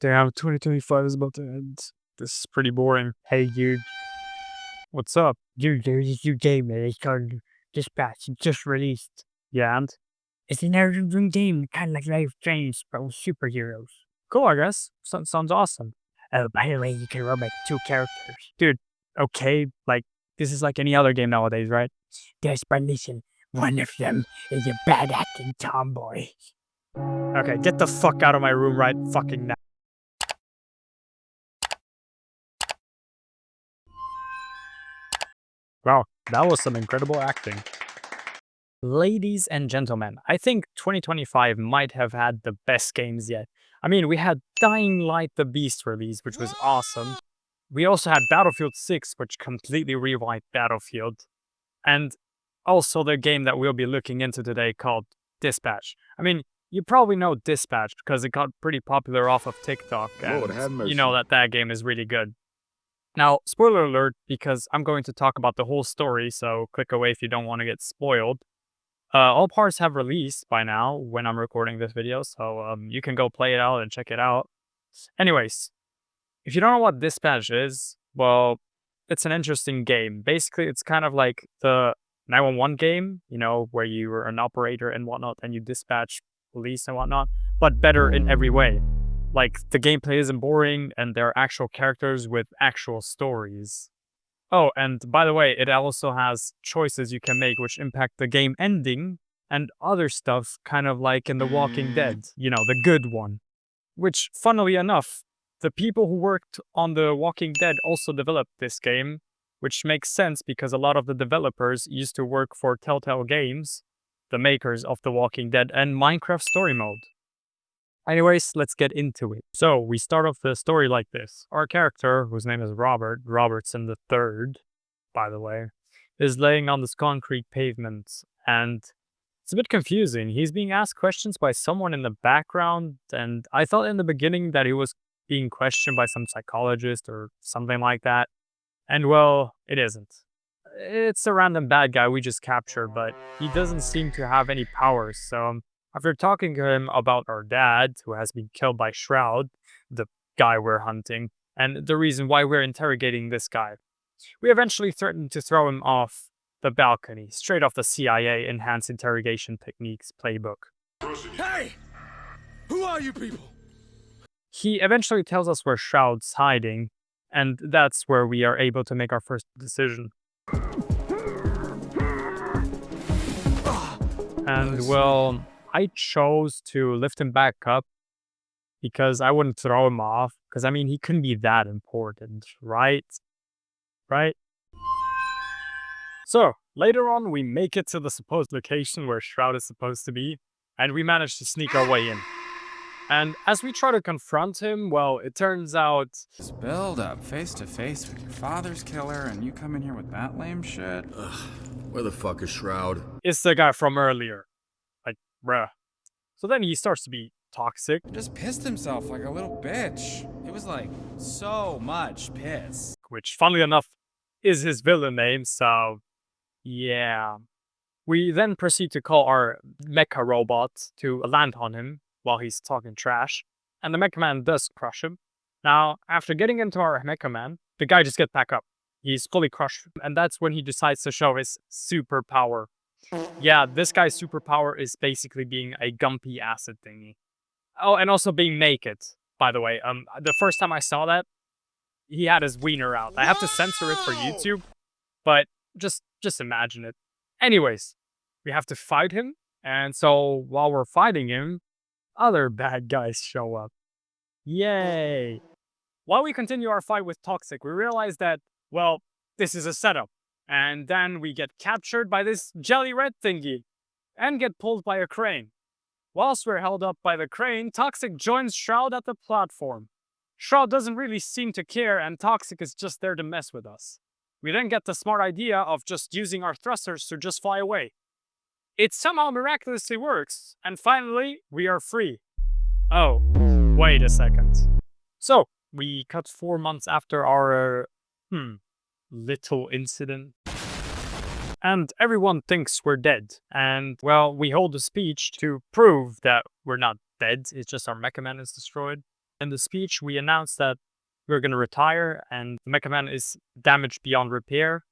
Damn, 2025 is about to end. This is pretty boring. Hey, dude. What's up? Dude, there's this new game that is called Dispatch. It just released. Yeah, and? It's a narrative-driven game, kind of like Life is Strange, but with superheroes. Cool, I guess. Sounds awesome. Oh, by the way, you can roll like 2 characters. Dude, okay, like, this is like any other game nowadays, right? Yes, but listen, one of them is a bad-acting tomboy. Okay, get the fuck out of my room right fucking now. Wow, that was some incredible acting. Ladies and gentlemen, I think 2025 might have had the best games yet. I mean, we had Dying Light the Beast release, which was awesome. We also had Battlefield 6, which completely rewiped Battlefield. And also the game that we'll be looking into today called Dispatch. I mean, you probably know Dispatch because it got pretty popular off of TikTok. And you know that game is really good. Now, spoiler alert, because I'm going to talk about the whole story, so click away if you don't want to get spoiled. All parts have released by now when I'm recording this video, so you can go play it out and check it out. Anyways, if you don't know what Dispatch is, well, it's an interesting game. Basically, it's kind of like the 911 game, you know, where you were an operator and whatnot, and you dispatch police and whatnot, but better in every way. Like, the gameplay isn't boring, and there are actual characters with actual stories. Oh, and by the way, it also has choices you can make which impact the game ending, and other stuff, kind of like in The Walking Dead, you know, the good one. Which, funnily enough, the people who worked on The Walking Dead also developed this game, which makes sense because a lot of the developers used to work for Telltale Games, the makers of The Walking Dead and Minecraft Story Mode. Anyways, let's get into it. So, we start off the story like this. Our character, whose name is Robert, Robertson III, by the way, is laying on this concrete pavement, and it's a bit confusing. He's being asked questions by someone in the background, and I thought in the beginning that he was being questioned by some psychologist or something like that. And well, it isn't. It's a random bad guy we just captured, but he doesn't seem to have any powers, so after talking to him about our dad, who has been killed by Shroud, the guy we're hunting, and the reason why we're interrogating this guy, we eventually threatened to throw him off the balcony, straight off the CIA Enhanced Interrogation Techniques playbook. Hey! Who are you people? He eventually tells us where Shroud's hiding, and that's where we are able to make our first decision. And well, I chose to lift him back up because I wouldn't throw him off, because I mean, he couldn't be that important, right? Right? So, later on, we make it to the supposed location where Shroud is supposed to be, and we manage to sneak our way in. And as we try to confront him, well, it turns out... Just build up face to face with your father's killer, and you come in here with that lame shit? Ugh, where the fuck is Shroud? It's the guy from earlier. Like, bruh. So then he starts to be toxic. He just pissed himself like a little bitch. It was like, so much piss. Which, funnily enough, is his villain name, so... yeah. We then proceed to call our mecha robot to land on him while he's talking trash, and the Mecha Man does crush him. Now, after getting into our Mecha Man, the guy just gets back up. He's fully crushed, and that's when he decides to show his superpower. Yeah, this guy's superpower is basically being a gumpy acid thingy. Oh, and also being naked, by the way. The first time I saw that, he had his wiener out. I have to censor it for YouTube, but just imagine it. Anyways, we have to fight him, and so while we're fighting him, other bad guys show up. Yay! While we continue our fight with Toxic, we realize that, well, this is a setup. And then we get captured by this jelly red thingy, and get pulled by a crane. Whilst we're held up by the crane, Toxic joins Shroud at the platform. Shroud doesn't really seem to care, and Toxic is just there to mess with us. We then get the smart idea of just using our thrusters to just fly away. It somehow miraculously works, and finally, we are free. Oh, wait a second. So, we cut 4 months after our, little incident. And everyone thinks we're dead. And, well, we hold a speech to prove that we're not dead, it's just our Mecha Man is destroyed. In the speech, we announced that we're going to retire and the Mecha Man is damaged beyond repair.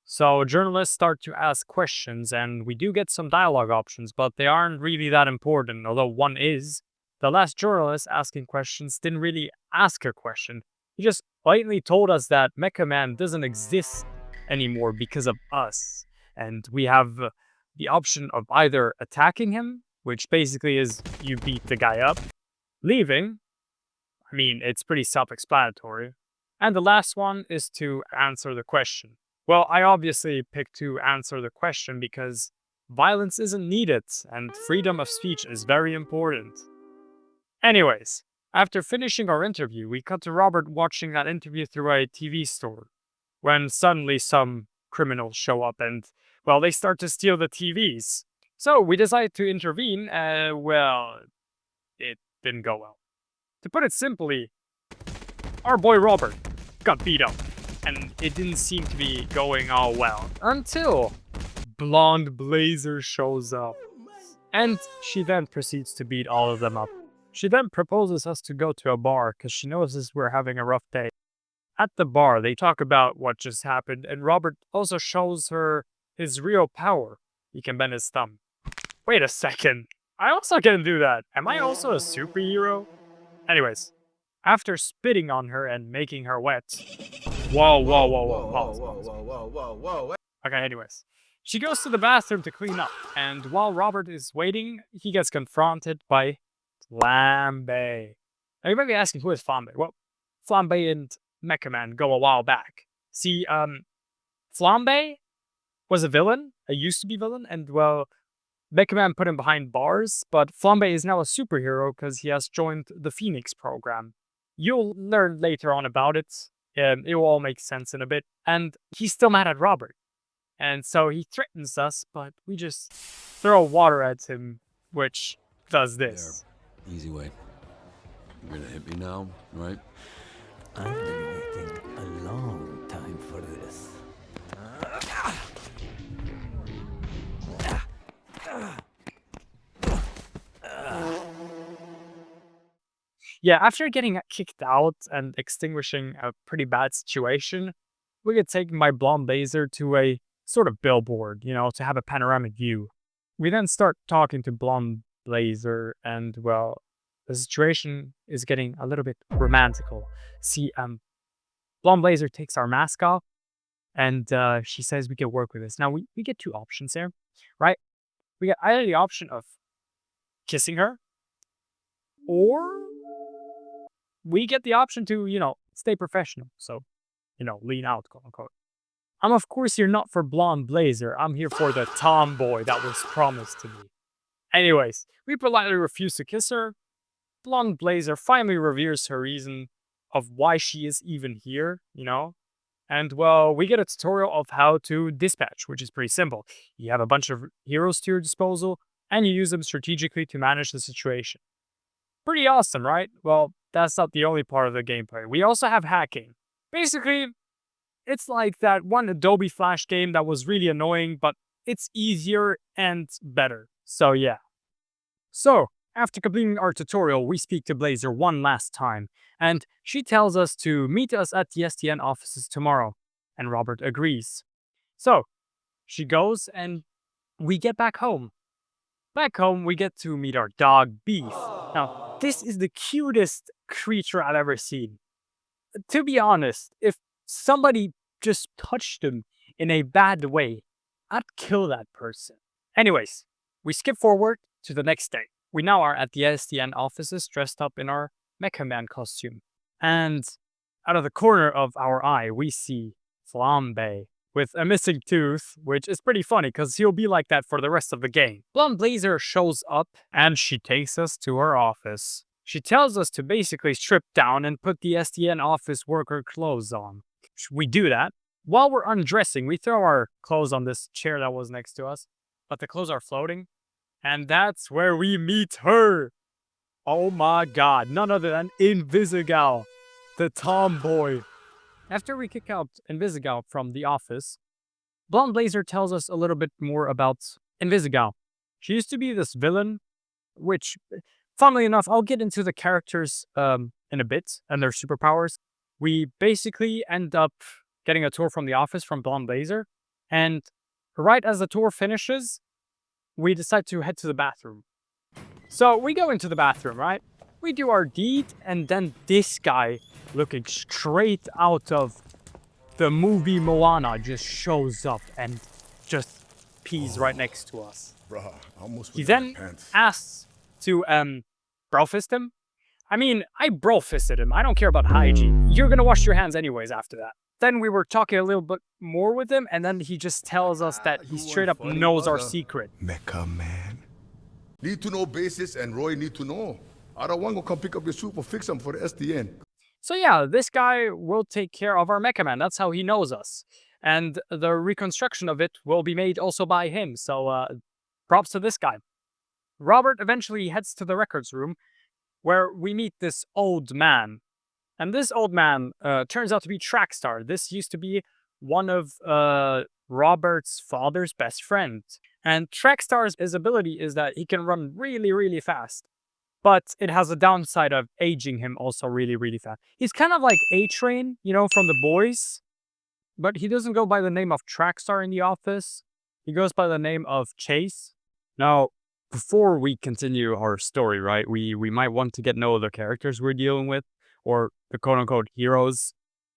So journalists start to ask questions and we do get some dialogue options, but they aren't really that important, although one is. The last journalist asking questions didn't really ask a question. He just blatantly told us that Mecha Man doesn't exist anymore because of us. And we have the option of either attacking him, which basically is you beat the guy up, leaving. I mean, it's pretty self-explanatory. And the last one is to answer the question. Well, I obviously picked to answer the question because violence isn't needed and freedom of speech is very important. Anyways, after finishing our interview, we cut to Robert watching that interview through a TV store, when suddenly some criminals show up and, well, they start to steal the TVs. So we decide to intervene, well, it didn't go well. To put it simply, our boy Robert got beat up, and it didn't seem to be going all well, until Blonde Blazer shows up. And she then proceeds to beat all of them up. She then proposes us to go to a bar because she notices we're having a rough day. At the bar, they talk about what just happened, and Robert also shows her his real power. He can bend his thumb. Wait a second. I also can do that. Am I also a superhero? Anyways, after spitting on her and making her wet. Whoa. Pause. Okay, anyways. She goes to the bathroom to clean up, and while Robert is waiting, he gets confronted by Flambe. Now you might be asking, who is Flambe? Well, Flambe and Mecha Man go a while back. See, Flambe was a villain, a used-to-be villain, and, well, Mecha Man put him behind bars, but Flambe is now a superhero because he has joined the Phoenix program. You'll learn later on about it. It will all make sense in a bit. And he's still mad at Robert. And so he threatens us, but we just throw water at him, which does this. There. Easy way. You're gonna hit me now, right? I've been waiting a long time for this. Yeah, after getting kicked out and extinguishing a pretty bad situation, we get taken by Blonde Blazer to a sort of billboard, to have a panoramic view. We then start talking to Blonde Blazer, and, well, the situation is getting a little bit romantical. See, Blonde Blazer takes our mask off, and she says we can work with this. Now, we get two options here, right? We get either the option of kissing her, or we get the option to, stay professional. So, lean out, quote unquote. I'm, of course, here not for Blonde Blazer. I'm here for the tomboy that was promised to me. Anyways, we politely refuse to kiss her. Blonde Blazer finally reveals her reason of why she is even here, And, well, we get a tutorial of how to dispatch, which is pretty simple. You have a bunch of heroes to your disposal, and you use them strategically to manage the situation. Pretty awesome, right? Well, that's not the only part of the gameplay. We also have hacking. Basically, it's like that one Adobe Flash game that was really annoying, but it's easier and better. So yeah. So, after completing our tutorial, we speak to Blazer one last time, and she tells us to meet us at the STN offices tomorrow, and Robert agrees. So, she goes, and we get back home. Back home, we get to meet our dog, Beef. Now, this is the cutest creature I've ever seen. To be honest, if somebody just touched him in a bad way, I'd kill that person. Anyways, we skip forward to the next day. We now are at the STN offices dressed up in our Mecha Man costume. And out of the corner of our eye, we see Flambe with a missing tooth, which is pretty funny because he'll be like that for the rest of the game. Blonde Blazer shows up and she takes us to her office. She tells us to basically strip down and put the STN office worker clothes on. We do that. While we're undressing, we throw our clothes on this chair that was next to us, but the clothes are floating. And that's where we meet her. Oh my god, none other than Invisigal, the tomboy. After we kick out Invisigal from the office, Blonde Blazer tells us a little bit more about Invisigal. She used to be this villain, which Funnily enough, I'll get into the characters in a bit and their superpowers. We basically end up getting a tour from the office from Blonde Laser, and right as the tour finishes, we decide to head to the bathroom. So we go into the bathroom, right? We do our deed, and then this guy, looking straight out of the movie Moana, just shows up and just pees right next to us. Bruh, I almost He forgot my then pants. asks to bro fist him. I mean, I bro fisted him. I don't care about hygiene. You're gonna wash your hands anyways after that. Then we were talking a little bit more with him, and then he just tells us that he you straight up funny knows our bugger. secret. Mecca man. Need to know basis and Roy need to know. I don't want to come pick up your soup or fix them for the SDN. So yeah, this guy will take care of our Mecha Man. That's how he knows us. And the reconstruction of it will be made also by him. So props to this guy. Robert eventually heads to the records room where we meet this old man. And this old man turns out to be Trackstar. This used to be one of Robert's father's best friends. And Trackstar's his ability is that he can run really, really fast. But it has a downside of aging him also really, really fast. He's kind of like A-Train, you know, from The Boys. But he doesn't go by the name of Trackstar in the office. He goes by the name of Chase. Now, before we continue our story, right, we might want to get to know the characters we're dealing with, or the quote-unquote heroes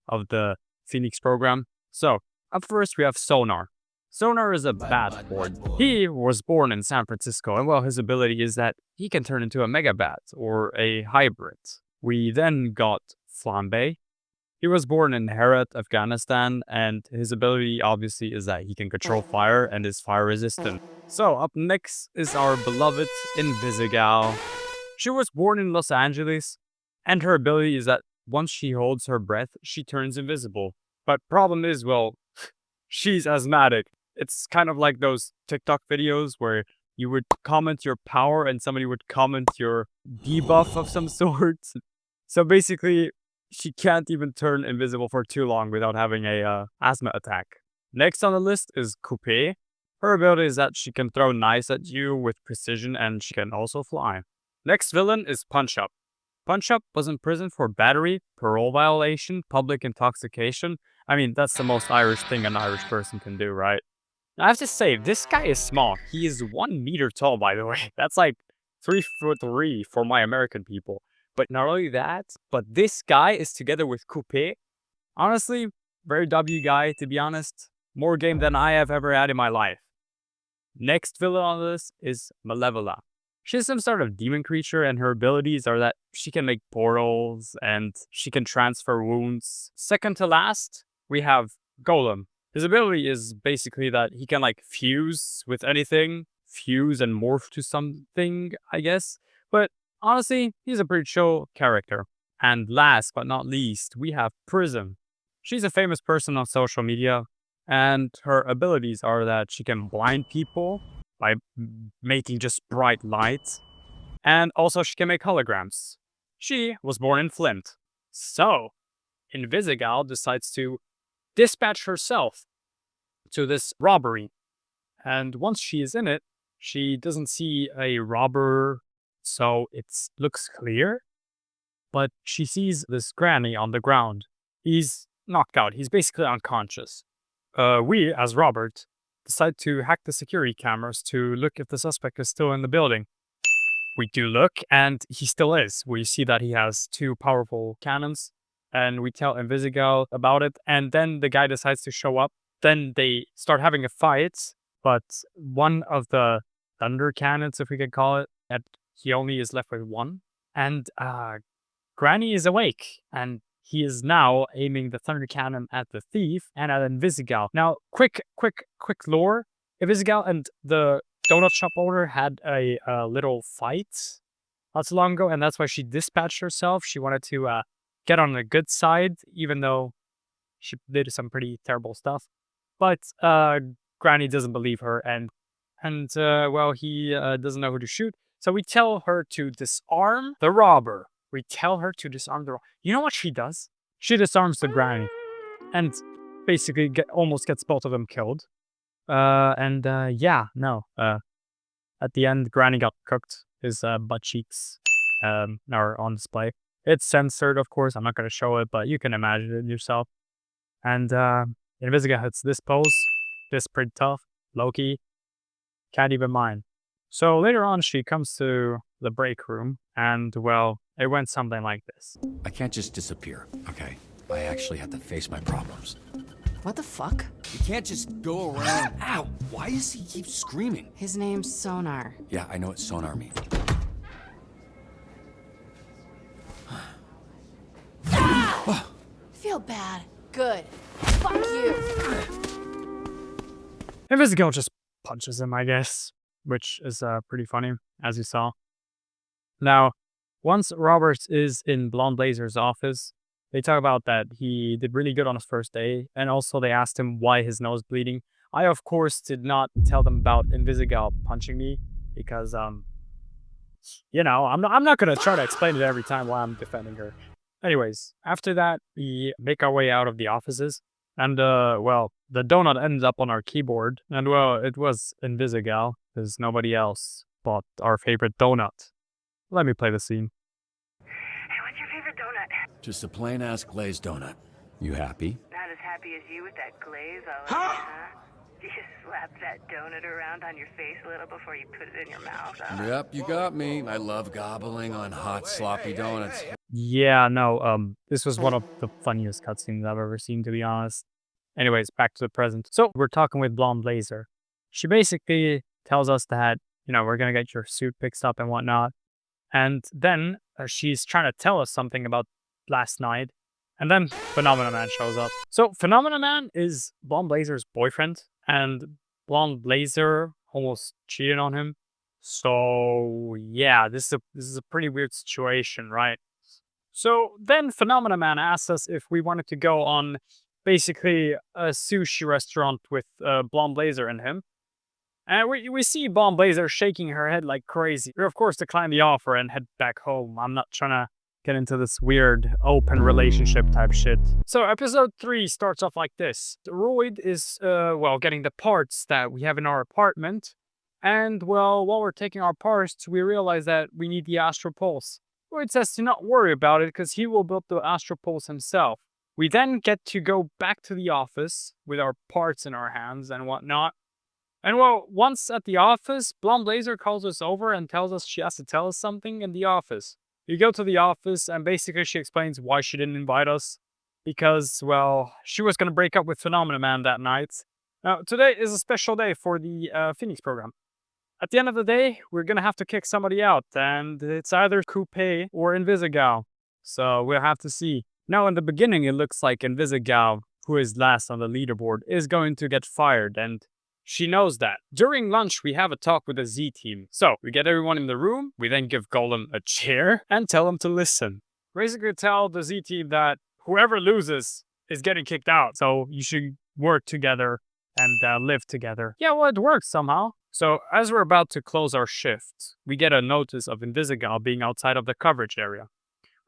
of the Phoenix program. So, up first we have Sonar. Sonar is a bat boy. He was born in San Francisco, and well, his ability is that he can turn into a mega bat, or a hybrid. We then got Flambe. He was born in Herat, Afghanistan, and his ability obviously is that he can control fire and is fire resistant. So up next is our beloved Invisigal. She was born in Los Angeles, and her ability is that once she holds her breath, she turns invisible. But problem is, well, she's asthmatic. It's kind of like those TikTok videos where you would comment your power and somebody would comment your debuff of some sort. So basically, she can't even turn invisible for too long without having a asthma attack. Next on the list is Coupe. Her ability is that she can throw knives at you with precision, and she can also fly. Next villain is Punch Up. Punch Up was in prison for battery, parole violation, public intoxication. I mean, that's the most Irish thing an Irish person can do, right? I have to say, this guy is small. He is 1 meter tall, by the way. That's like 3'3" for my American people. But not only that, but this guy is together with Coupe. Honestly, very W guy, to be honest. More game than I have ever had in my life. Next villain on this is Malevola. She's some sort of demon creature, and her abilities are that she can make portals and she can transfer wounds. Second to last, we have Golem. His ability is basically that he can like fuse with anything, fuse and morph to something, I guess. But honestly, he's a pretty chill character. And last but not least, we have Prism. She's a famous person on social media, and her abilities are that she can blind people by making just bright lights, and also she can make holograms. She was born in Flint. So, Invisigal decides to dispatch herself to this robbery. And once she is in it, she doesn't see a robber, so it looks clear. But she sees this granny on the ground. He's knocked out. He's basically unconscious. We, as Robert, decide to hack the security cameras to look if the suspect is still in the building. We do look, and he still is. We see that he has 2 powerful cannons, and we tell Invisigal about it, and then the guy decides to show up. Then they start having a fight, but one of the thunder cannons, if we could call it, and he only is left with 1. And Granny is awake, and he is now aiming the thunder cannon at the thief and at Invisigal. Now, quick lore. Invisigal and the donut shop owner had a little fight not so long ago, and that's why she dispatched herself. She wanted to get on the good side, even though she did some pretty terrible stuff. But Granny doesn't believe her, and well, he doesn't know who to shoot. So we tell her to disarm the robber. We tell her to disarm the robber. You know what she does? She disarms the Granny, and basically almost gets both of them killed. Yeah, no. At the end, Granny got cooked. His butt cheeks. or on display. It's censored, of course. I'm not going to show it, but you can imagine it yourself. And Invisiga hits this pose. This pretty tough. Low-key. Can't even mind. So later on, she comes to the break room, and, well, it went something like this. I can't just disappear, okay? I actually have to face my problems. What the fuck? You can't just go around. Ow! Why does he keep screaming? His name's Sonar. Yeah, I know what sonar means. Feel bad. Good. Fuck you. Invisiga just punches him, I guess, which is pretty funny, as you saw. Now, once Roberts is in Blonde Blazer's office, they talk about that he did really good on his first day, and also they asked him why his nose bleeding. I, of course, did not tell them about Invisiga punching me, because, you know, I'm not gonna try to explain it every time while I'm defending her. Anyways, after that, we make our way out of the offices, and, well, the donut ends up on our keyboard, and, well, it was Invisiga, because nobody else bought our favorite donut. Let me play the scene. Hey, what's your favorite donut? Just a plain-ass glazed donut. You happy? Not as happy as you with that glaze all over, huh? You slap that donut around on your face a little before you put it in your mouth, huh? Yep, you got me. I love gobbling on hot, sloppy donuts. Yeah, no, this was one of the funniest cutscenes I've ever seen, to be honest. Anyways, back to the present. So, we're talking with Blonde Blazer. She basically tells us that, you know, we're gonna get your suit fixed up and whatnot. And then she's trying to tell us something about last night. And then Phenomena Man shows up. So Phenomena Man is Blonde Blazer's boyfriend. And Blonde Blazer almost cheated on him. So yeah, this is a pretty weird situation, right? So then Phenomena Man asks us if we wanted to go on basically a sushi restaurant with Blonde Blazer and him. And we see Blonde Blazer shaking her head like crazy. We, of course, decline the offer and head back home. I'm not trying to get into this weird open relationship type shit. So episode 3 starts off like this. Royd is, well, getting the parts that we have in our apartment. And, well, while we're taking our parts, we realize that we need the Astral Pulse. Royd says to not worry about it because he will build the Astral Pulse himself. We then get to go back to the office with our parts in our hands and whatnot. And, well, once at the office, Blonde Blazer calls us over and tells us she has to tell us something in the office. We go to the office, and basically she explains why she didn't invite us. Because, well, she was going to break up with Phenomena Man that night. Now, today is a special day for the Phoenix program. At the end of the day, we're going to have to kick somebody out, and it's either Coupe or Invisiga. So we'll have to see. Now, in the beginning, it looks like Invisiga, who is last on the leaderboard, is going to get fired, and she knows that. During lunch, we have a talk with the Z team. So, we get everyone in the room, we then give Golem a chair, and tell him to listen. Basically tell the Z team that whoever loses is getting kicked out. So, you should work together and live together. Yeah, well, it works somehow. So, as we're about to close our shift, we get a notice of Invisiga being outside of the coverage area.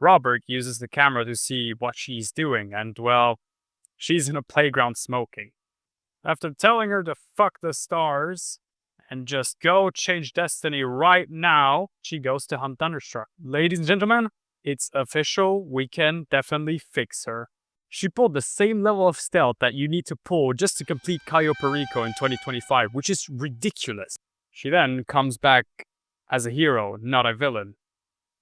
Robert uses the camera to see what she's doing, and, well, she's in a playground smoking. After telling her to fuck the stars and just go change destiny right now, she goes to hunt Thunderstruck. Ladies and gentlemen, it's official. We can definitely fix her. She pulled the same level of stealth that you need to pull just to complete Cayo Perico in 2025, which is ridiculous. She then comes back as a hero, not a villain.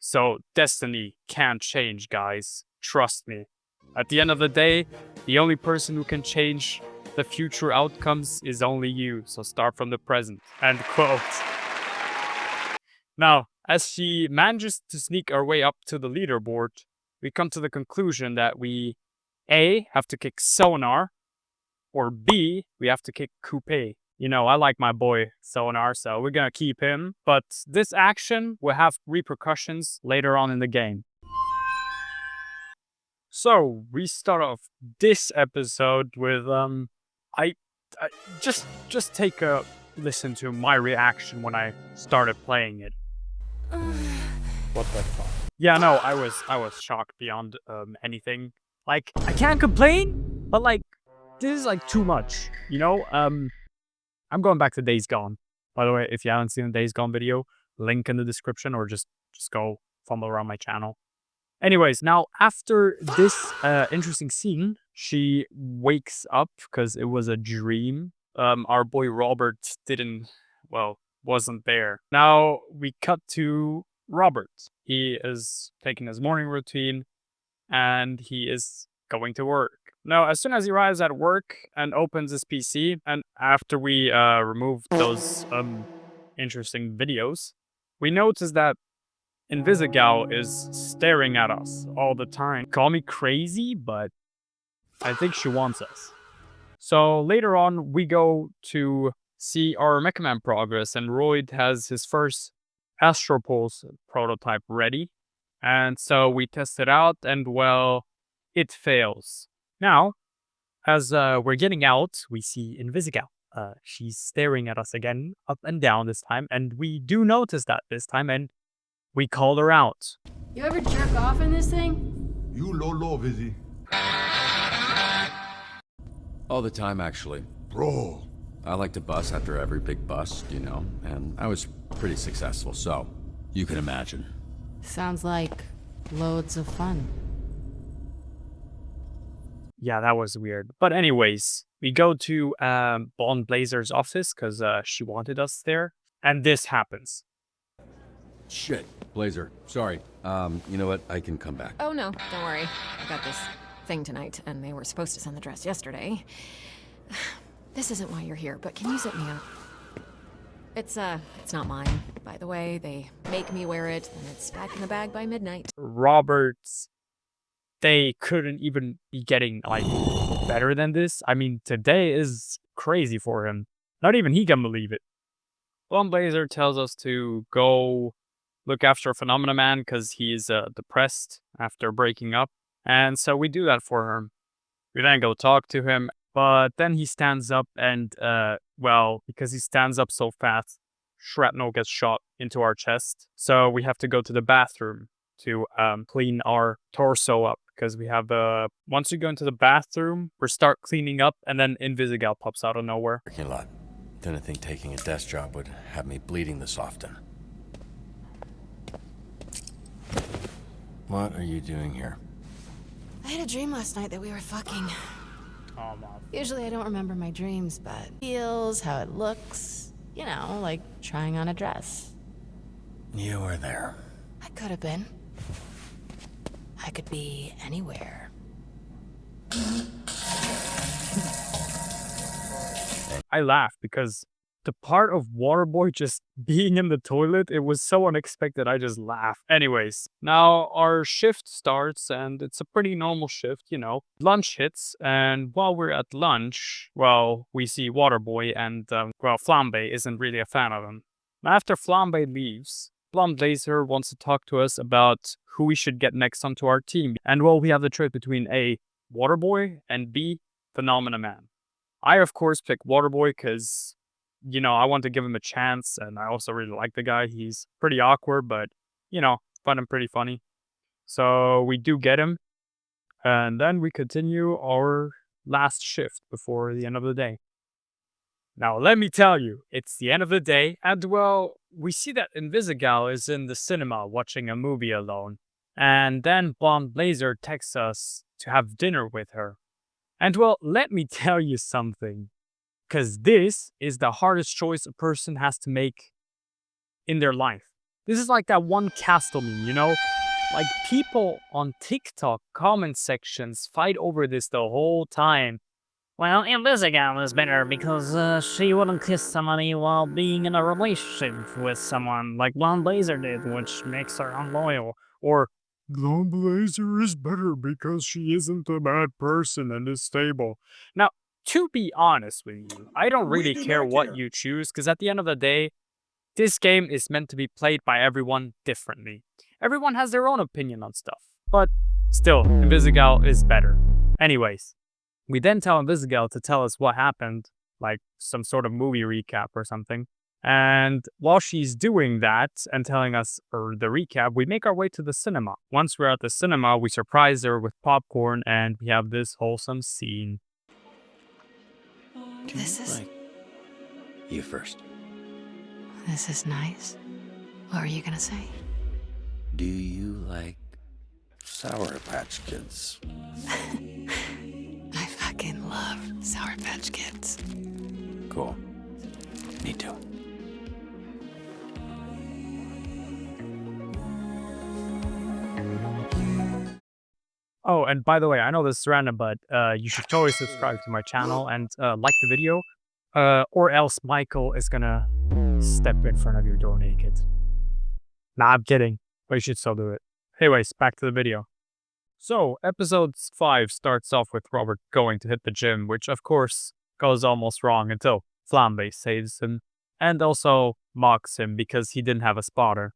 So destiny can't change, guys. Trust me. At the end of the day, the only person who can change the future outcomes is only you, so start from the present. End quote. Now, as she manages to sneak our way up to the leaderboard, we come to the conclusion that we A, have to kick Sonar, or B, we have to kick Coupe. You know, I like my boy Sonar, so we're gonna keep him. But this action will have repercussions later on in the game. So, we start off this episode with, I just take a listen to my reaction when I started playing it. What the fuck? Yeah, no, I was shocked beyond anything. Like, I can't complain, but like, this is like too much, you know? I'm going back to Days Gone. By the way, if you haven't seen the Days Gone video, link in the description, or just go fumble around my channel. Anyways, now after this interesting scene, she wakes up because it was a dream. Our boy Robert wasn't there. Now we cut to Robert. He is taking his morning routine and he is going to work. Now, as soon as he arrives at work and opens his PC, and after we remove those interesting videos, we notice that Invisigal is staring at us all the time. Call me crazy, but I think she wants us. So later on, we go to see our Mecha Man progress, and Royd has his first Astropulse prototype ready. And so we test it out, and well, it fails. Now, as we're getting out, we see Invisigal. She's staring at us again, up and down this time, and we do notice that this time, and we call her out. You ever jerk off in this thing? You low, Vizzy. All the time, actually. Bro. I like to bust after every big bust, you know, and I was pretty successful, so you can imagine. Sounds like loads of fun. Yeah, that was weird. But anyways, we go to Blonde Blazer's office because she wanted us there, and this happens. Shit, Blazer, sorry. You know what? I can come back. Oh no, don't worry. I got this thing tonight, and they were supposed to send the dress yesterday. This isn't why you're here, but can you zip me up? It's not mine, by the way. They make me wear it, and it's back in the bag by midnight. Roberts, they couldn't even be getting, like, better than this. I mean, today is crazy for him. Not even he can believe it. Blonde Blazer tells us to go look after Phenomena Man because he's depressed after breaking up. And so we do that for him. We then go talk to him, but then he stands up and, well, because he stands up so fast, shrapnel gets shot into our chest. So we have to go to the bathroom to clean our torso up because we have once you go into the bathroom, we start cleaning up and then Invisigal pops out of nowhere. Parking lot. Didn't think taking a desk job would have me bleeding this often. What are you doing here? I had a dream last night that we were fucking. Oh, man. Usually I don't remember my dreams, but feels, how it looks, you know, like trying on a dress. You were there. I could have been. I could be anywhere. I laugh because the part of Waterboy just being in the toilet, it was so unexpected, I just laughed. Anyways, now our shift starts and it's a pretty normal shift, you know. Lunch hits, and while we're at lunch, well, we see Waterboy and, Flambe isn't really a fan of him. After Flambe leaves, Blonde Blazer wants to talk to us about who we should get next onto our team. And well, we have the choice between A, Waterboy, and B, Phenomena Man. I, of course, pick Waterboy because, you know, I want to give him a chance, and I also really like the guy. He's pretty awkward, but, you know, find him pretty funny. So we do get him, and then we continue our last shift before the end of the day. Now, let me tell you, it's the end of the day, and well, we see that Invisigal is in the cinema watching a movie alone. And then Blonde Blazer texts us to have dinner with her. And well, let me tell you something. Because this is the hardest choice a person has to make in their life. This is like that one Castle meme, you know? Like, people on TikTok comment sections fight over this the whole time. Well, Invisigal is better because she wouldn't kiss somebody while being in a relationship with someone like Blonde Blazer did, which makes her unloyal. Or, Blonde Blazer is better because she isn't a bad person and is stable. Now, to be honest with you, I don't really care what you choose, because at the end of the day, this game is meant to be played by everyone differently. Everyone has their own opinion on stuff, but still, Invisigal is better. Anyways, we then tell Invisigal to tell us what happened, like some sort of movie recap or something. And while she's doing that and telling us the recap, we make our way to the cinema. Once we're at the cinema, we surprise her with popcorn and we have this wholesome scene. This is... You first. This is nice. What were you gonna say? Do you like Sour Patch Kids? I fucking love Sour Patch Kids. Cool. Me too. Oh, and by the way, I know this is random, but you should totally subscribe to my channel and like the video, or else Michael is gonna step in front of your door naked. Nah, I'm kidding, but you should still do it. Anyways, back to the video. So, episode 5 starts off with Robert going to hit the gym, which of course goes almost wrong until Flambe saves him, and also mocks him because he didn't have a spotter.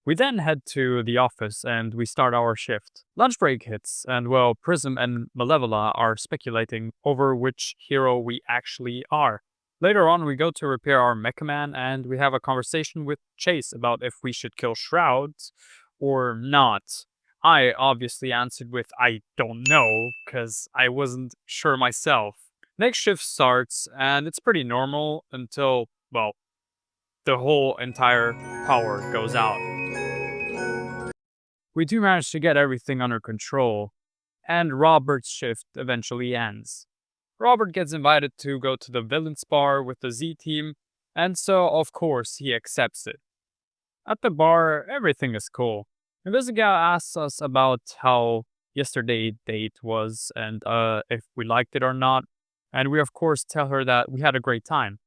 We then head to the office and we start our shift. Lunch break hits, and well, Prism and Malevola are speculating over which hero we actually are. Later on, we go to repair our Mecha Man and we have a conversation with Chase about if we should kill Shroud or not. I obviously answered with I don't know, because I wasn't sure myself. Next shift starts, and it's pretty normal until, well, the whole entire power goes out. We do manage to get everything under control, and Robert's shift eventually ends. Robert gets invited to go to the villains bar with the Z team, and so of course he accepts it. At the bar, everything is cool. Invisigal asks us about how yesterday's date was and if we liked it or not, and we of course tell her that we had a great time.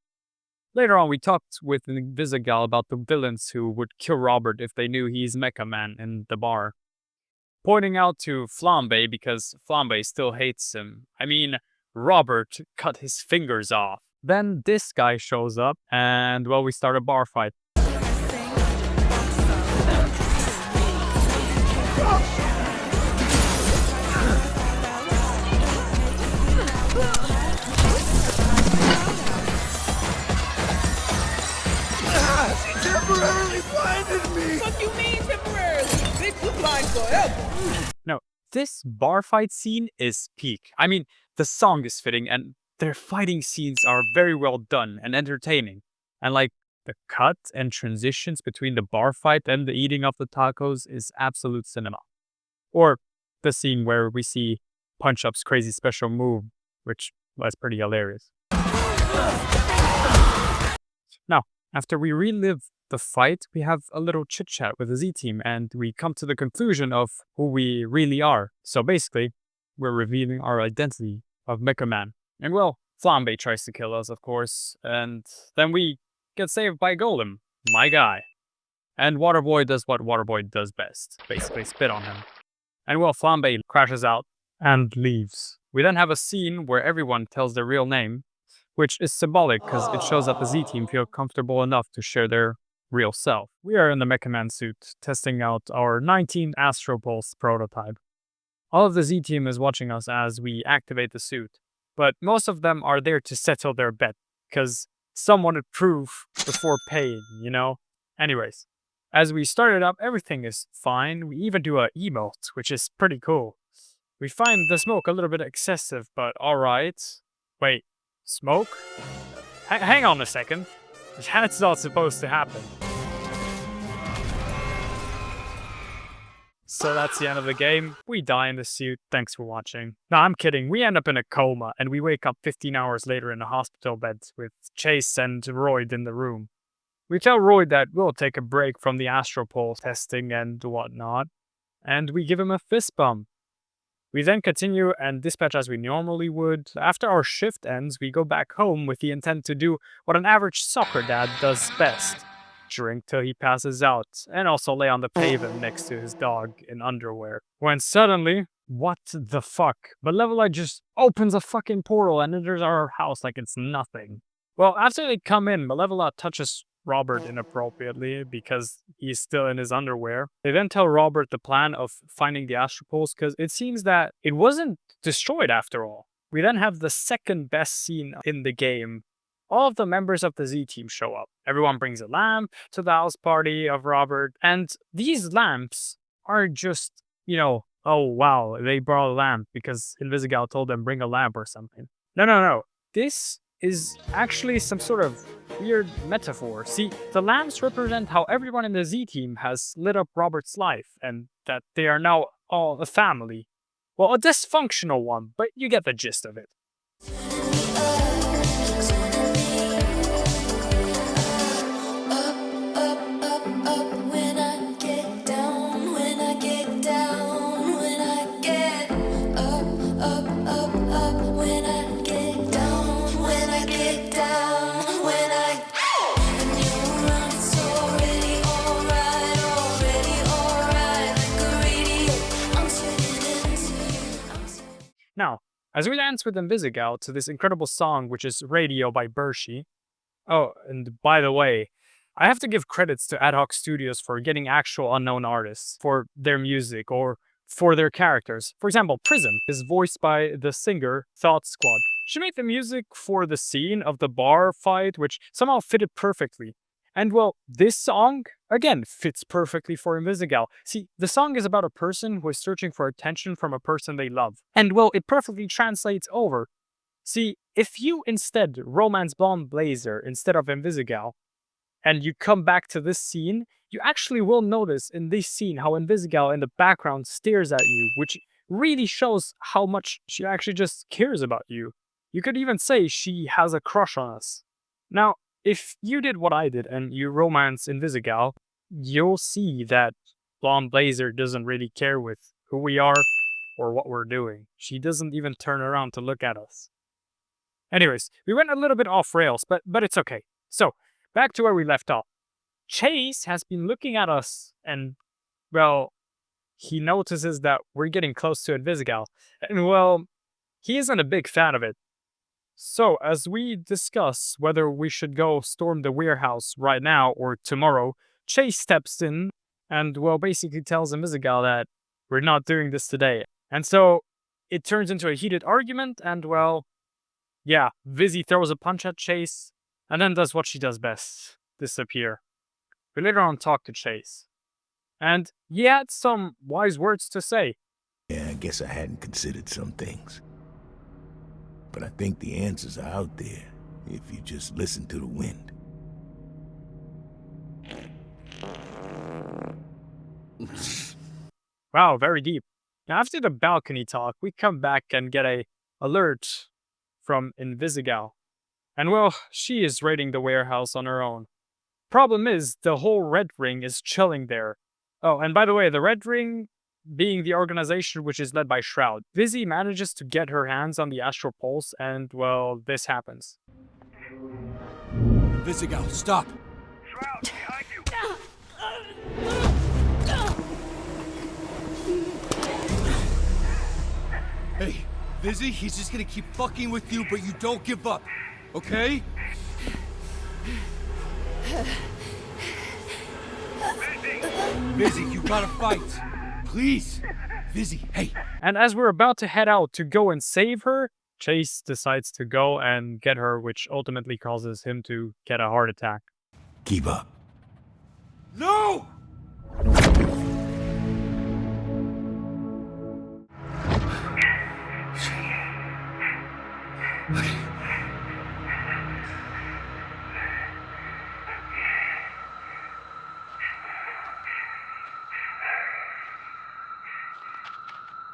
Later on, we talked with Invisigal about the villains who would kill Robert if they knew he's Mecha Man in the bar. Pointing out to Flambe because Flambe still hates him. I mean, Robert cut his fingers off. Then this guy shows up and, well, we start a bar fight. Temporarily blinded me! What you mean temporarily? They put blind forever! No, this bar fight scene is peak. I mean, the song is fitting and their fighting scenes are very well done and entertaining. And like, the cut and transitions between the bar fight and the eating of the tacos is absolute cinema. Or the scene where we see Punch Up's crazy special move, which was pretty hilarious. Now, after we relive the fight, we have a little chit-chat with the Z-Team, and we come to the conclusion of who we really are. So basically, we're revealing our identity of Mecha Man. And well, Flambe tries to kill us, of course, and then we get saved by Golem, my guy. And Waterboy does what Waterboy does best, basically spit on him. And well, Flambe crashes out and leaves. We then have a scene where everyone tells their real name, which is symbolic because it shows that the Z-Team feel comfortable enough to share their real self. We are in the Mecha Man suit, testing out our 19 Astro Pulse prototype. All of the Z-Team is watching us as we activate the suit, but most of them are there to settle their bet, because some wanted proof before paying, you know? Anyways, as we start it up, everything is fine. We even do a emote, which is pretty cool. We find the smoke a little bit excessive, but alright. Wait, smoke? Hang on a second. That's not supposed to happen. So that's the end of the game. We die in the suit. Thanks for watching. No, I'm kidding. We end up in a coma, and we wake up 15 hours later in a hospital bed with Chase and Royd in the room. We tell Royd that we'll take a break from the Astro Pulse testing and whatnot, and we give him a fist bump. We then continue and dispatch as we normally would. After our shift ends, we go back home with the intent to do what an average soccer dad does best. Drink till he passes out, and also lay on the pavement next to his dog in underwear. When suddenly, what the fuck? Malevola just opens a fucking portal and enters our house like it's nothing. Well, after they come in, Malevola touches Robert inappropriately because he's still in his underwear. They then tell Robert the plan of finding the Astro Pulse because it seems that it wasn't destroyed after all. We then have the second best scene in the game. All of the members of the Z-Team show up. Everyone brings a lamp to the house party of Robert, and these lamps are just, you know, oh wow, they brought a lamp because Invisigal told them bring a lamp or something. No. This is actually some sort of weird metaphor. See, the lamps represent how everyone in the Z team has lit up Robert's life, and that they are now all a family. Well, a dysfunctional one, but you get the gist of it. Now, as we dance with Invisigal to this incredible song, which is Radio by Bershy. Oh, and by the way, I have to give credits to Ad Hoc Studios for getting actual unknown artists for their music or for their characters. For example, Prism is voiced by the singer THOTSQUAD. She made the music for the scene of the bar fight, which somehow fitted perfectly. And well, this song, again, fits perfectly for Invisigal. See, the song is about a person who is searching for attention from a person they love. And well, it perfectly translates over. See, if you instead romance Blonde Blazer instead of Invisigal, and you come back to this scene, you actually will notice in this scene how Invisigal in the background stares at you, which really shows how much she actually just cares about you. You could even say she has a crush on us. Now, if you did what I did and you romance Invisigal, you'll see that Blonde Blazer doesn't really care with who we are or what we're doing. She doesn't even turn around to look at us. Anyways, we went a little bit off rails, but it's okay. So, back to where we left off. Chase has been looking at us and, well, he notices that we're getting close to Invisigal. And, well, he isn't a big fan of it. So, as we discuss whether we should go storm the warehouse right now or tomorrow, Chase steps in and, well, basically tells Invisigal that we're not doing this today. And so, it turns into a heated argument and, well, yeah, Vizzy throws a punch at Chase and then does what she does best, disappear. We later on talk to Chase. And he had some wise words to say. Yeah, I guess I hadn't considered some things. But I think the answers are out there, if you just listen to the wind. Wow, very deep. Now, after the balcony talk, we come back and get a alert from Invisigal. And well, she is raiding the warehouse on her own. Problem is, the whole Red Ring is chilling there. Oh, and by the way, the Red Ring being the organization which is led by Shroud. Vizzy manages to get her hands on the Astral Pulse, and, well, this happens. Invisigal, stop! Shroud, behind you! Hey, Vizzy, he's just gonna keep fucking with you, but you don't give up, okay? Vizzy, you gotta fight! Please! Vizzy, hey! And as we're about to head out to go and save her, Chase decides to go and get her, which ultimately causes him to get a heart attack. Keep up. No!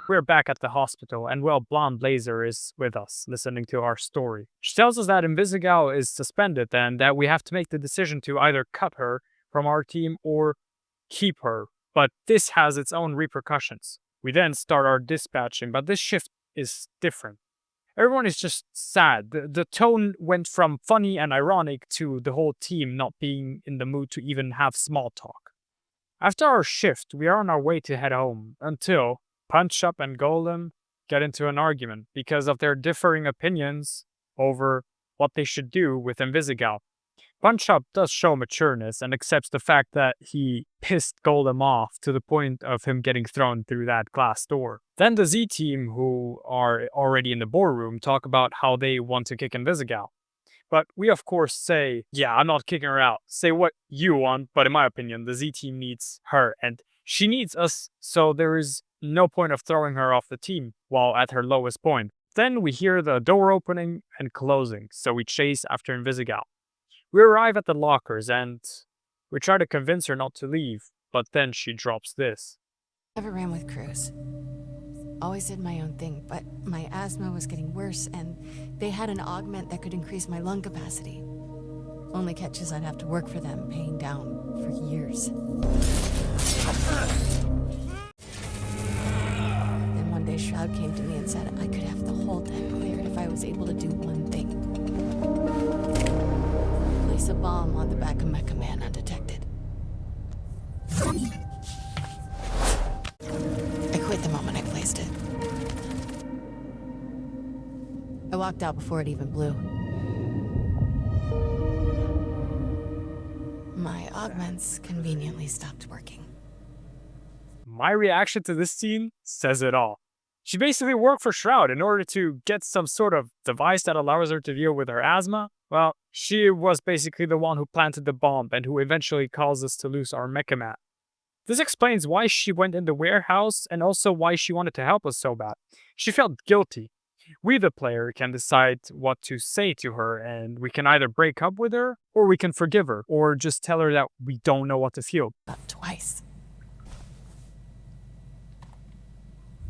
We're back at the hospital, and well, Blonde Blazer is with us, listening to our story. She tells us that Invisigal is suspended and that we have to make the decision to either cut her from our team or keep her. But this has its own repercussions. We then start our dispatching, but this shift is different. Everyone is just sad. The tone went from funny and ironic to the whole team not being in the mood to even have small talk. After our shift, we are on our way to head home until Punch Up and Golem get into an argument because of their differing opinions over what they should do with Invisigal. Punch Up does show matureness and accepts the fact that he pissed Golem off to the point of him getting thrown through that glass door. Then the Z team, who are already in the boardroom, talk about how they want to kick Invisigal. But we of course say, yeah, I'm not kicking her out. Say what you want, but in my opinion, the Z team needs her and she needs us, so there is no point of throwing her off the team while at her lowest point. then we hear the door opening and closing, so we chase after Invisigal. We arrive at the lockers and we try to convince her not to leave, but then she drops this. Never ran with crews. Always did my own thing, but my asthma was getting worse, and they had an augment that could increase my lung capacity. Only catch is I'd have to work for them, paying down for years. Then one day Shroud came to me and said I could have the whole deck cleared if I was able to do one thing. Place a bomb on the back of Mecha Man undetected. I quit the moment I placed it. I walked out before it even blew. My augments conveniently stopped working. My reaction to this scene says it all. She basically worked for Shroud in order to get some sort of device that allows her to deal with her asthma. Well, she was basically the one who planted the bomb and who eventually caused us to lose our Mecha Man. This explains why she went in the warehouse and also why she wanted to help us so bad. She felt guilty. We, the player, can decide what to say to her, and we can either break up with her, or we can forgive her, or just tell her that we don't know what to feel. Twice.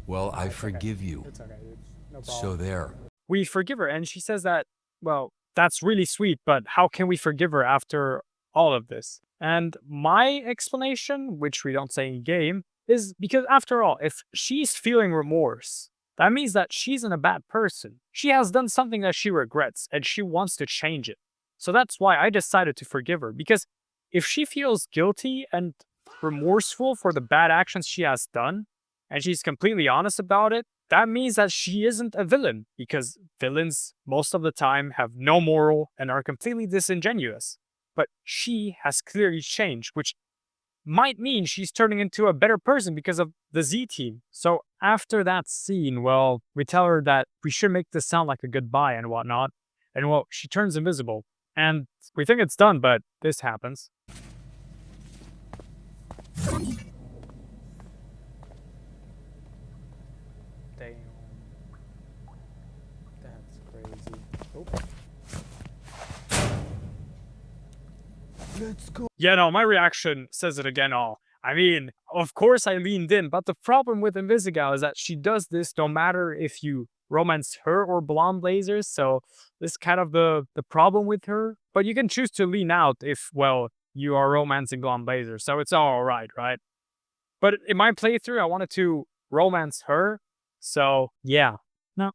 Well, I forgive you. It's okay, dude. No So problem. there. We forgive her, and she says that, well, that's really sweet, but how can we forgive her after all of this? And my explanation, which we don't say in game, is because after all, if she's feeling remorse, that means that she's a bad person. She has done something that she regrets, and she wants to change it. So that's why I decided to forgive her, because if she feels guilty and remorseful for the bad actions she has done, and she's completely honest about it, that means that she isn't a villain, because villains, most of the time, have no moral and are completely disingenuous. But she has clearly changed, which might mean she's turning into a better person because of the Z team. So after that scene, well, we tell her that we should make this sound like a goodbye and whatnot. And well, she turns invisible. And we think it's done, but this happens. Damn. That's crazy. Oh. Let's go. Yeah, no, my reaction says it again all. I mean, of course I leaned in, but the problem with Invisigal is that she does this no matter if you romance her or Blonde Blazers, so this is kind of the problem with her. But you can choose to lean out if, well, you are romancing Blonde Blazers, so it's all right, right? But in my playthrough, I wanted to romance her, so yeah. Now,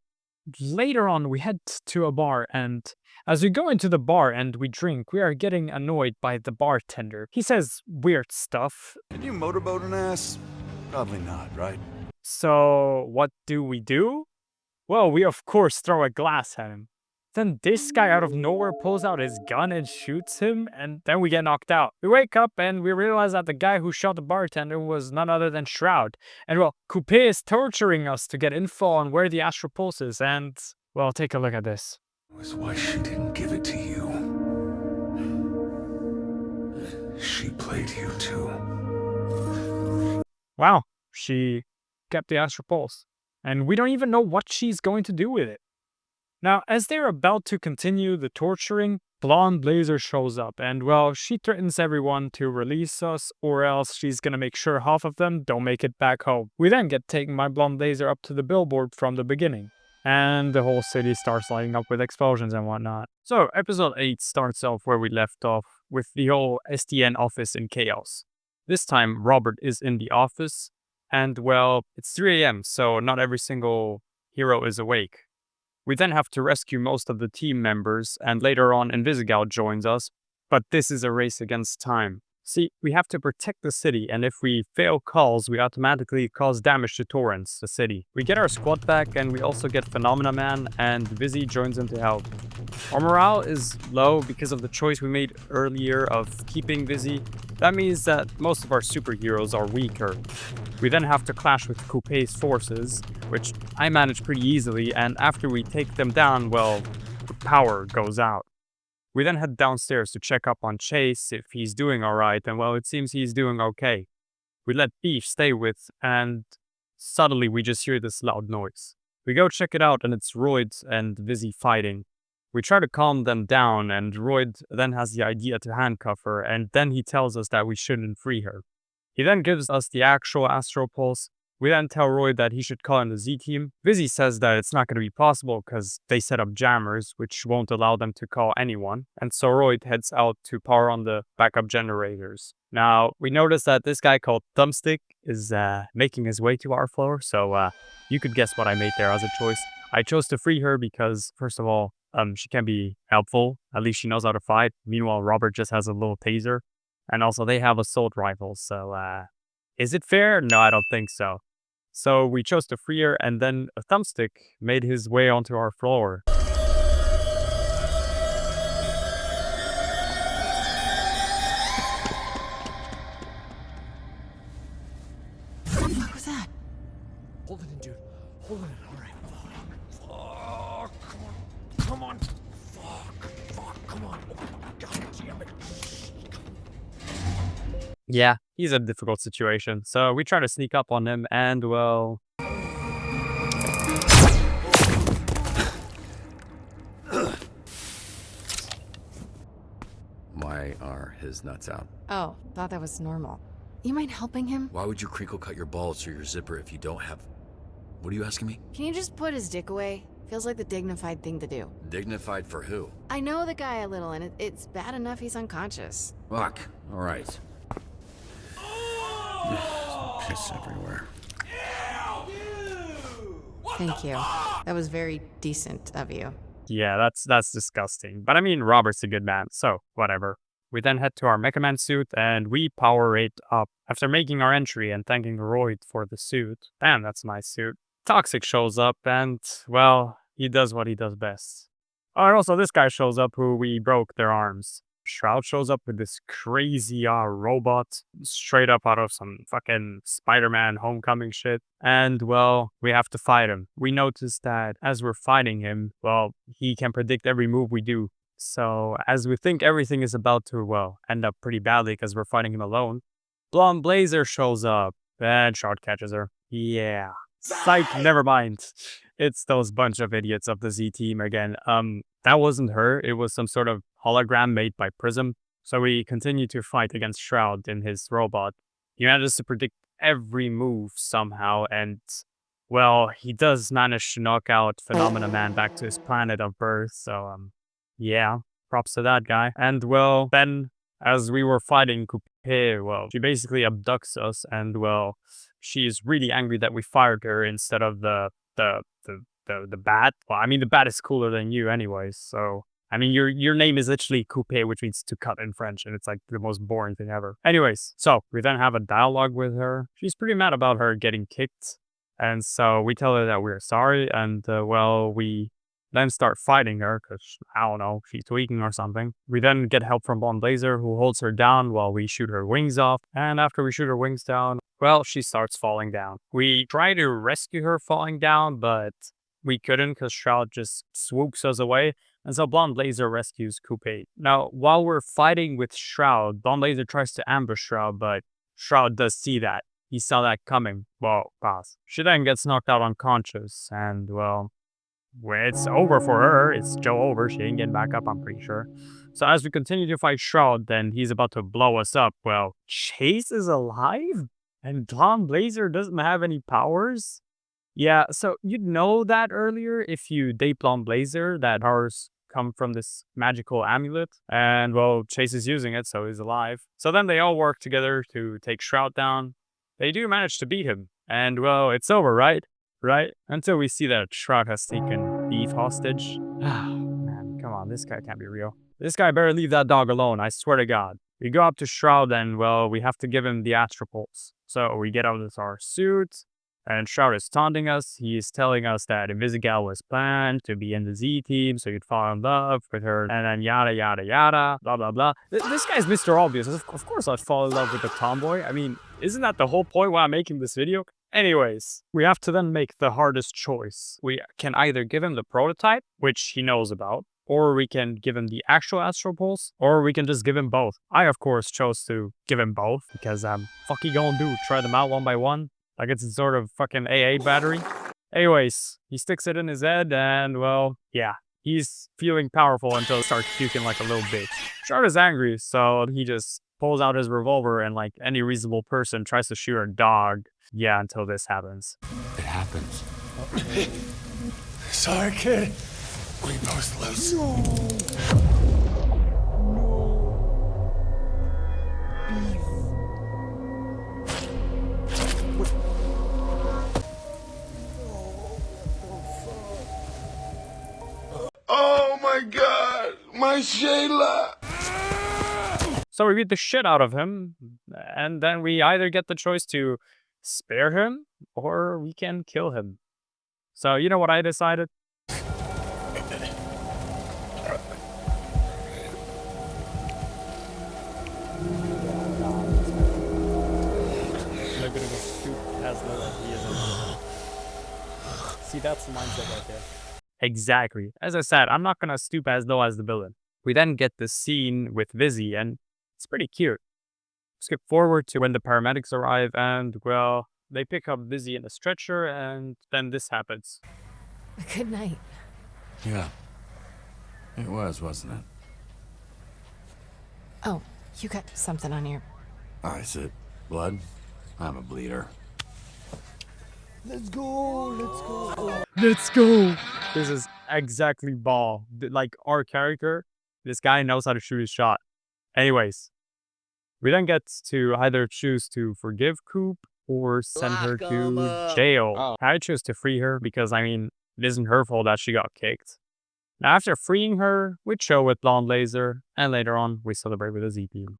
later on, we head to a bar, and as we go into the bar and we drink, we are getting annoyed by the bartender. He says weird stuff. Can you motorboat an ass? Probably not, right? So what do? Well, we of course throw a glass at him. Then this guy out of nowhere pulls out his gun and shoots him, and then we get knocked out. We wake up and we realize that the guy who shot the bartender was none other than Shroud. And well, Coupe is torturing us to get info on where the Astral Pulse is, and well, take a look at this. Was why she didn't give it to you. She played you too. Wow, she kept the Astral Pulse. And we don't even know what she's going to do with it. Now, as they're about to continue the torturing, Blonde Blazer shows up, and well, she threatens everyone to release us, or else she's gonna make sure half of them don't make it back home. We then get taken by Blonde Blazer up to the billboard from the beginning, and the whole city starts lighting up with explosions and whatnot. So, episode 8 starts off where we left off, with the whole STN office in chaos. This time, Robert is in the office, and well, it's 3 AM, so not every single hero is awake. We then have to rescue most of the team members, and later on Invisigal joins us, but this is a race against time. See, we have to protect the city, and if we fail calls, we automatically cause damage to Torrance, the city. We get our squad back, and we also get Phenomena Man, and Vizzy joins in to help. Our morale is low because of the choice we made earlier of keeping Vizzy. That means that most of our superheroes are weaker. We then have to clash with Coupe's forces, which I manage pretty easily, and after we take them down, well, the power goes out. We then head downstairs to check up on Chase if he's doing alright, and well, it seems he's doing okay. We let Beef stay with, and suddenly we just hear this loud noise. We go check it out, and it's Royd and Vizzy fighting. We try to calm them down, and Royd then has the idea to handcuff her, and then he tells us that we shouldn't free her. He then gives us the actual Astro Pulse. We then tell Royd that he should call in the Z-Team. Vizzy says that it's not going to be possible because they set up jammers, which won't allow them to call anyone. And so Royd heads out to power on the backup generators. Now, we notice that this guy called Thumbstick is making his way to our floor, so you could guess what I made there as a choice. I chose to free her because, first of all, she can be helpful. At least she knows how to fight. Meanwhile, Robert just has a little taser. And also, they have assault rifles, so is it fair? No, I don't think so. So we chose to free her, and then a Thumbstick made his way onto our floor. What was that? Hold it in, dude. Hold it in. All right. Fuck. Fuck. Come on. Fuck. Come on. Oh, God damn it. Yeah, he's in a difficult situation. So we try to sneak up on him, and well... Why are his nuts out? Oh, thought that was normal. You mind helping him? Why would you crinkle cut your balls through your zipper if you don't have... What are you asking me? Can you just put his dick away? Feels like the dignified thing to do. Dignified for who? I know the guy a little, and it's bad enough he's unconscious. Fuck. All right. Piss everywhere. Thank you. That was very decent of you. Yeah, that's disgusting. But I mean, Robert's a good man, so whatever. We then head to our Mecha Man suit, and we power it up. After making our entry and thanking Royd for the suit, damn, that's a nice suit, Toxic shows up, and, well, he does what he does best. Oh, and also this guy shows up who we broke their arms. Shroud shows up with this crazy robot, straight up out of some fucking Spider-Man Homecoming shit. And, well, we have to fight him. We notice that as we're fighting him, well, he can predict every move we do. So, as we think everything is about to, well, end up pretty badly because we're fighting him alone, Blonde Blazer shows up, and Shroud catches her. Yeah. Psych, never mind. It's those bunch of idiots of the Z-Team again. That wasn't her. It was some sort of hologram made by Prism. So we continue to fight against Shroud in his robot. He manages to predict every move somehow, and, well, he does manage to knock out Phenomena Man back to his planet of birth. So, yeah, props to that guy. And, well, then, as we were fighting Coupe, well, she basically abducts us, and, well, she is really angry that we fired her instead of the bat. Well, I mean, the bat is cooler than you anyways, so... I mean, your name is literally Coupe, which means to cut in French, and it's like the most boring thing ever. Anyways, so we then have a dialogue with her. She's pretty mad about her getting kicked, and so we tell her that we're sorry, and, well, we then start fighting her, because, I don't know, she's tweaking or something. We then get help from Blonde Blazer, who holds her down while we shoot her wings off, and after we shoot her wings down, well, she starts falling down. We try to rescue her falling down, but we couldn't because Shroud just swoops us away, and so Blonde Blazer rescues Coupe. Now, while we're fighting with Shroud, Blonde Blazer tries to ambush Shroud, but Shroud does see that. He saw that coming. Whoa, pass. She then gets knocked out unconscious, and, well, it's over for her. It's Joe over. She ain't getting back up, I'm pretty sure. So as we continue to fight Shroud, then he's about to blow us up. Well, Chase is alive? And Blonde Blazer doesn't have any powers? Yeah, so you'd know that earlier if you date Blonde Blazer, that powers come from this magical amulet. And, well, Chase is using it, so he's alive. So then they all work together to take Shroud down. They do manage to beat him. And, well, it's over, right? Right? Until we see that Shroud has taken Beef hostage. Man, come on, this guy can't be real. This guy better leave that dog alone, I swear to God. We go up to Shroud and, well, we have to give him the Astro Pulse. So we get out of our suit. And Shroud is taunting us. He is telling us that Invisigal was planned to be in the Z-Team, so you'd fall in love with her, and then yada, yada, yada, blah, blah, blah. This guy's Mr. Obvious. Of course I'd fall in love with the tomboy. I mean, isn't that the whole point why I'm making this video? Anyways, we have to then make the hardest choice. We can either give him the prototype, which he knows about, or we can give him the actual Astro Pulse, or we can just give him both. I, of course, chose to give him both, because fuck you gonna do? Try them out one by one? Like it's a sort of fucking AA battery. Anyways, he sticks it in his head and, well, yeah. He's feeling powerful until he starts puking like a little bitch. Shard is angry, so he just pulls out his revolver and like any reasonable person tries to shoot a dog. Yeah, until this happens. It happens. Sorry, kid. We both lose. Oh my God, my Shayla! So we beat the shit out of him, and then we either get the choice to spare him or we can kill him. So you know what I decided? See, that's the mindset right there. Exactly. As I said, I'm not gonna stoop as low as the villain. We then get this scene with Vizzy, and it's pretty cute. Skip forward to when the paramedics arrive, and, well, they pick up Vizzy in a stretcher, and then this happens. Good night. Yeah. It was, wasn't it? Oh, you got something on your... Oh, is it blood? I'm a bleeder. Let's go, let's go. Let's go! This is exactly Ball. Like, our character, this guy knows how to shoot his shot. Anyways, we then get to either choose to forgive Coop or send her to jail. I choose to free her because, I mean, it isn't her fault that she got kicked. Now, after freeing her, we chill with Blonde Laser, and later on, we celebrate with a Z-Team.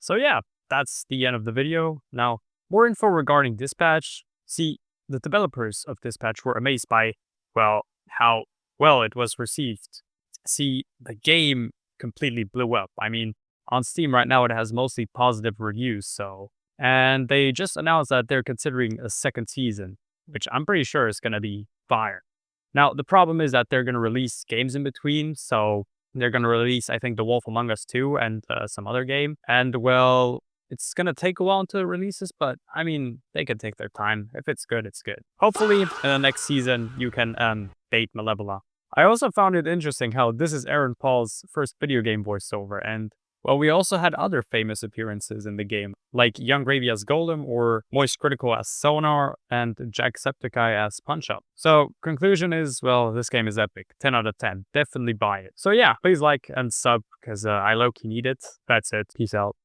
So yeah, that's the end of the video. Now, more info regarding Dispatch. See, the developers of Dispatch were amazed by, well, how well it was received. See, the game completely blew up. I mean, on Steam right now, it has mostly positive reviews, so... And they just announced that they're considering a second season, which I'm pretty sure is going to be fire. Now, the problem is that they're going to release games in between, so they're going to release, I think, The Wolf Among Us 2 and some other game. And, well, it's going to take a while to release this, but, I mean, they can take their time. If it's good, it's good. Hopefully, in the next season, you can bait Malevola. I also found it interesting how this is Aaron Paul's first video game voiceover, and, well, we also had other famous appearances in the game, like Young Gravy as Golem, or Moist Critical as Sonar, and Jacksepticeye as Punch-Up. So, conclusion is, well, this game is epic. 10 out of 10. Definitely buy it. So yeah, please like and sub, because I low-key need it. That's it. Peace out.